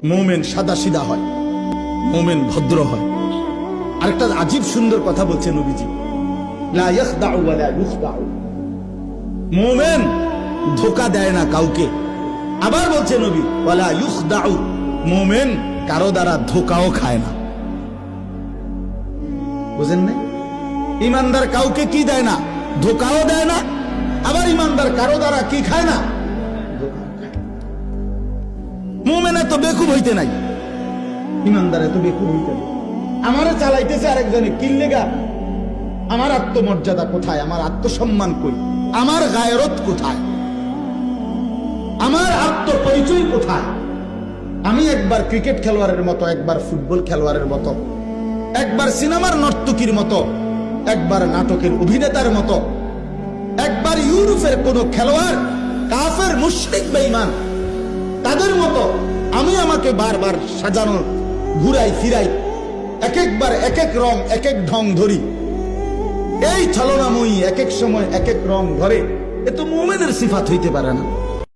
মুমিন সাদা সিধা হয়, মুমিন ভদ্র হয়। আরেকটা আজীব সুন্দর কথা বলছে নবীজি, লা ইয়াখদাউ ওয়া লা ইউখদাউ। মুমিন ধোঁকা দেয় না কাউকে। আবার বলছে নবী, ওয়ালা ইউখদাউ, মুমিন কারো দ্বারা ধোঁকাও খায় না। বুঝেন না? ইমানদার কাউকে কি দেয় না? ধোঁকাও দেয় না। আবার ইমানদার কারো দ্বারা কি খায় না? মুমিন এত বেকুব হইতে নাই, ইমানদার এত বেকুব হইতে নাই। আমারে চালাইতেছে আরেকজনে কিল্লেগা। আমার আত্মমর্যাদা কোথায়? আমার আত্মসম্মান কই? আমার গায়রত কোথায়? আমার আত্মপরিচয় কোথায়? আমি একবার ক্রিকেট খেলোয়াড়ের মতো, একবার ফুটবল খেলোয়াড়ের মতো, একবার সিনেমার নর্তকীর মতো, একবার নাটকের অভিনেতার মতো, একবার ইউরোপের কোন খেলোয়াড়, কাফের মুশরিক বেঈমান তাদের মতো আমি আমাকে বারবার সাজানো, ঘুরাই ফিরাই, এক একবার এক এক রং এক এক ঢং ধরি। এই ছলনাময়ী এক এক সময় এক এক রং ধরে, এ তো মুমিনের সিফাত হইতে পারে না।